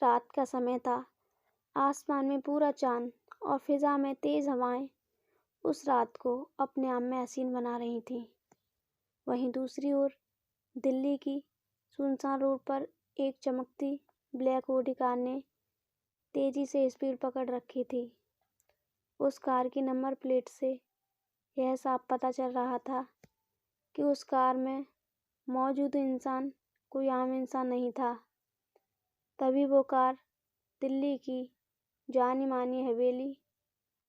रात का समय था। आसमान में पूरा चाँद और फिज़ा में तेज़ हवाएं उस रात को अपने आप में हसीन बना रही थीं। वहीं दूसरी ओर दिल्ली की सुनसान रोड पर एक चमकती ब्लैक ऑडी कार ने तेज़ी से स्पीड पकड़ रखी थी। उस कार की नंबर प्लेट से यह साफ पता चल रहा था कि उस कार में मौजूद इंसान कोई आम इंसान नहीं था। तभी वो कार दिल्ली की जानी मानी हवेली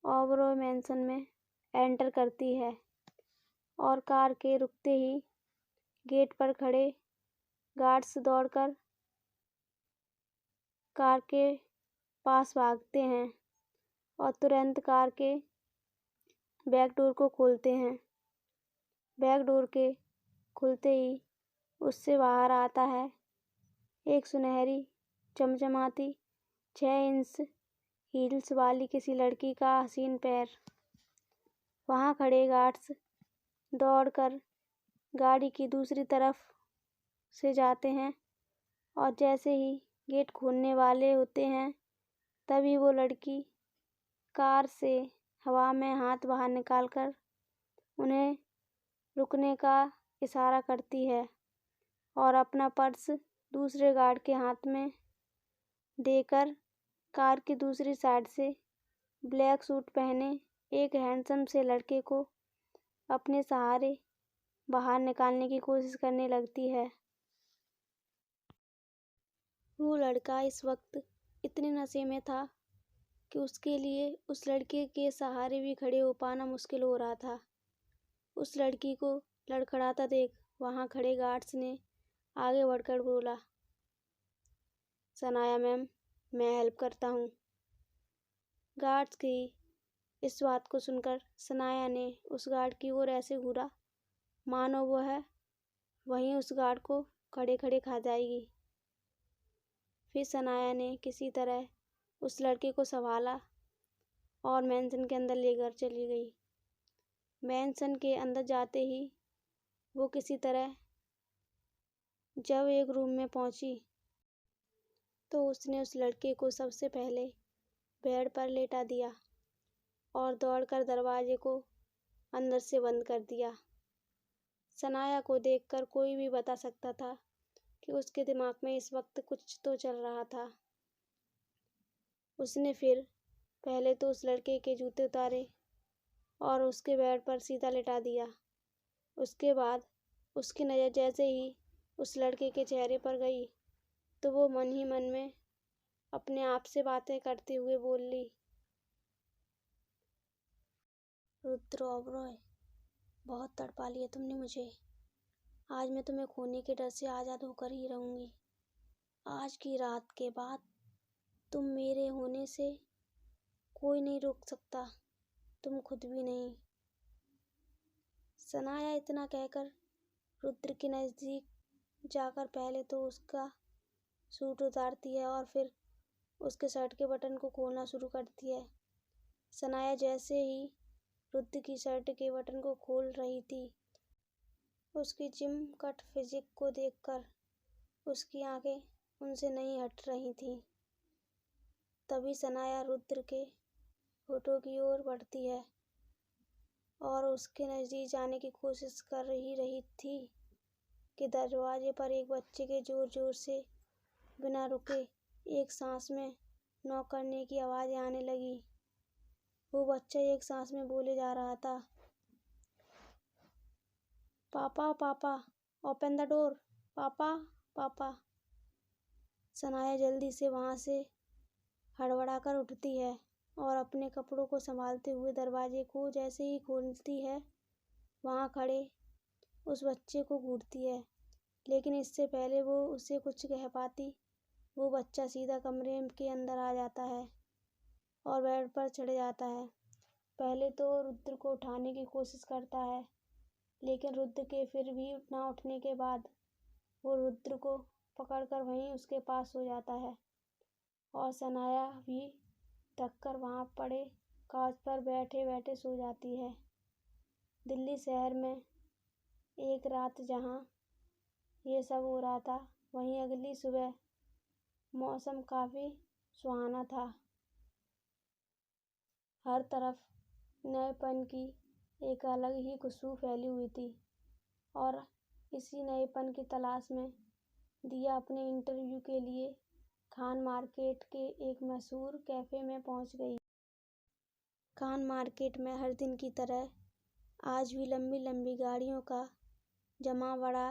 ओबरॉय मैंसन में एंटर करती है और कार के रुकते ही गेट पर खड़े गार्ड्स दौड़कर कार के पास भागते हैं और तुरंत कार के बैक डोर को खोलते हैं। बैक डोर के खुलते ही उससे बाहर आता है एक सुनहरी चमचमाती 6 इंच हील्स वाली किसी लड़की का हसीन पैर। वहाँ खड़े गार्ड्स दौड़कर गाड़ी की दूसरी तरफ से जाते हैं और जैसे ही गेट खोलने वाले होते हैं तभी वो लड़की कार से हवा में हाथ बाहर निकालकर उन्हें रुकने का इशारा करती है और अपना पर्स दूसरे गार्ड के हाथ में देकर कार की दूसरी साइड से ब्लैक सूट पहने एक हैंडसम से लड़के को अपने सहारे बाहर निकालने की कोशिश करने लगती है। वो लड़का इस वक्त इतने नशे में था कि उसके लिए उस लड़के के सहारे भी खड़े हो पाना मुश्किल हो रहा था। उस लड़की को लड़खड़ाता देख वहाँ खड़े गार्ड्स ने आगे बढ़कर बोला, सनाया मैम, मैं हेल्प करता हूँ। गार्ड्स की इस बात को सुनकर सनाया ने उस गार्ड की ओर ऐसे घूरा मानो वह वहीं उस गार्ड को खड़े खड़े खा जाएगी। फिर सनाया ने किसी तरह उस लड़के को संभाला और मैंसन के अंदर लेकर चली गई। मैंसन के अंदर जाते ही वो किसी तरह जब एक रूम में पहुंची तो उसने उस लड़के को सबसे पहले बेड पर लेटा दिया और दौड़कर दरवाजे को अंदर से बंद कर दिया। सनाया को देखकर कोई भी बता सकता था कि उसके दिमाग में इस वक्त कुछ तो चल रहा था। उसने फिर पहले तो उस लड़के के जूते उतारे और उसके बेड पर सीधा लिटा दिया। उसके बाद उसकी नज़र जैसे ही उस लड़के के चेहरे पर गई तो वो मन ही मन में अपने आप से बातें करते हुए बोल ली, रुद्र ओबरॉय, बहुत तड़पा लिया तुमने मुझे। आज मैं तुम्हें खोने के डर से आज़ाद होकर ही रहूँगी। आज की रात के बाद तुम मेरे होने से कोई नहीं रोक सकता, तुम खुद भी नहीं। सनाया इतना कहकर रुद्र के नज़दीक जाकर पहले तो उसका सूट उतारती है और फिर उसके शर्ट के बटन को खोलना शुरू करती है। सनाया जैसे ही रुद्र की शर्ट के बटन को खोल रही थी, उसकी जिम कट फिजिक को देखकर उसकी आंखें उनसे नहीं हट रही थीं। तभी सनाया रुद्र के होठों की ओर बढ़ती है और उसके नज़दीक जाने की कोशिश कर ही रही थी कि दरवाजे पर एक बच्चे के जोर जोर से बिना रुके एक सांस में नॉक करने की आवाज़ें आने लगी। वो बच्चा एक सांस में बोले जा रहा था, पापा पापा, ओपन द डोर, पापा पापा। सनाया जल्दी से वहाँ से हड़बड़ाकर उठती है और अपने कपड़ों को संभालते हुए दरवाजे को जैसे ही खोलती है वहाँ खड़े उस बच्चे को घूरती है। लेकिन इससे पहले वो उसे कुछ कह पाती, वो बच्चा सीधा कमरे के अंदर आ जाता है और बेड पर चढ़ जाता है। पहले तो रुद्र को उठाने की कोशिश करता है, लेकिन रुद्र के फिर भी ना उठने के बाद वो रुद्र को पकड़कर वहीं उसके पास सो जाता है और सनाया भी थककर वहाँ पड़े कांच पर बैठे बैठे सो जाती है। दिल्ली शहर में एक रात जहाँ ये सब हो रहा था, वहीं अगली सुबह मौसम काफ़ी सुहाना था। हर तरफ नएपन की एक अलग ही खुशबू फैली हुई थी और इसी नएपन की तलाश में दिया अपने इंटरव्यू के लिए खान मार्केट के एक मशहूर कैफ़े में पहुंच गई। खान मार्केट में हर दिन की तरह आज भी लंबी लंबी गाड़ियों का जमावड़ा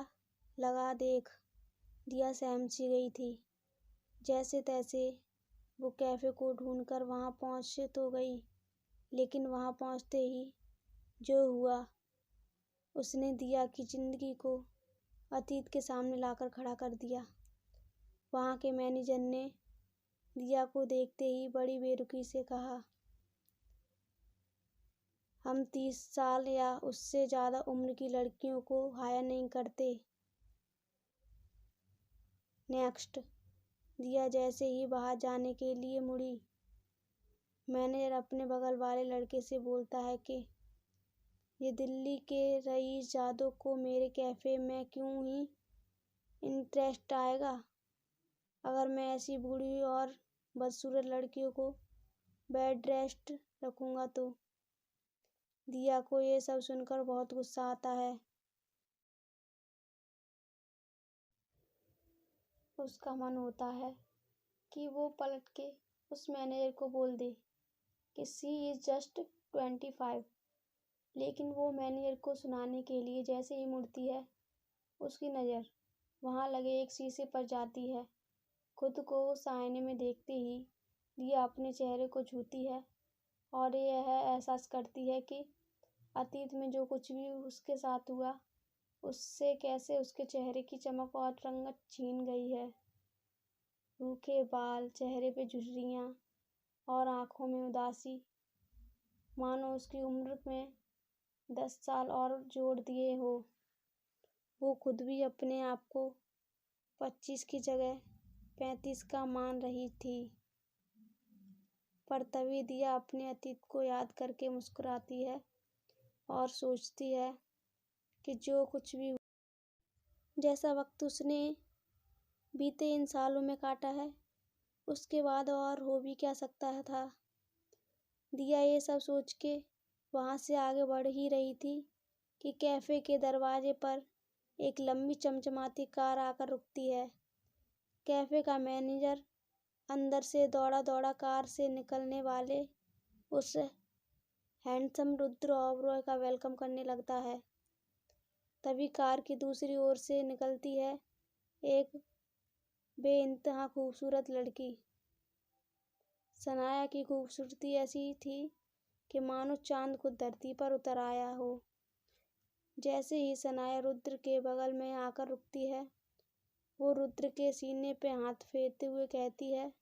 लगा देख दिया सहम सी गई थी। जैसे तैसे वो कैफ़े को ढूंढकर वहां पहुंच तो गई, लेकिन वहां पहुंचते ही जो हुआ उसने दिया की जिंदगी को अतीत के सामने लाकर खड़ा कर दिया। वहां के मैनेजर ने दिया को देखते ही बड़ी बेरुखी से कहा, हम 30 साल या उससे ज़्यादा उम्र की लड़कियों को हायर नहीं करते। नेक्स्ट। दिया जैसे ही बाहर जाने के लिए मुड़ी, मैनेजर अपने बगल वाले लड़के से बोलता है कि ये दिल्ली के रईस जादव को मेरे कैफ़े में क्यों ही इंटरेस्ट आएगा। अगर मैं ऐसी बूढ़ी और बदसूरत लड़कियों को बेड रेस्ट रखूंगा तो। दिया को ये सब सुनकर बहुत गुस्सा आता है। उसका मन होता है कि वो पलट के उस मैनेजर को बोल दे कि शी इज़ जस्ट 25। लेकिन वो मैनेजर को सुनाने के लिए जैसे ही मुड़ती है, उसकी नज़र वहाँ लगे एक शीशे पर जाती है। खुद को उस आईने में देखते ही दिया अपने चेहरे को छूती है और यह एहसास करती है कि अतीत में जो कुछ भी उसके साथ हुआ, उससे कैसे उसके चेहरे की चमक और रंगत छीन गई है। रूखे बाल, चेहरे पे झुर्रियाँ और आंखों में उदासी, मानो उसकी उम्र में 10 साल और जोड़ दिए हो। वो खुद भी अपने आप को 25 की जगह 35 का मान रही थी। पर तभी दिया अपने अतीत को याद करके मुस्कुराती है और सोचती है कि जो कुछ भी जैसा वक्त उसने बीते इन सालों में काटा है, उसके बाद और हो भी क्या सकता था। दिया ये सब सोच के वहाँ से आगे बढ़ ही रही थी कि कैफ़े के दरवाजे पर एक लंबी चमचमाती कार आकर रुकती है। कैफ़े का मैनेजर अंदर से दौड़ा दौड़ा कार से निकलने वाले उस हैंडसम रुद्र ओबरॉय का वेलकम करने लगता है। तभी कार की दूसरी ओर से निकलती है एक बेइंतहा खूबसूरत लड़की। सनाया की खूबसूरती ऐसी थी कि मानो चांद खुद धरती पर उतर आया हो। जैसे ही सनाया रुद्र के बगल में आकर रुकती है, वो रुद्र के सीने पे हाथ फेरते हुए कहती है,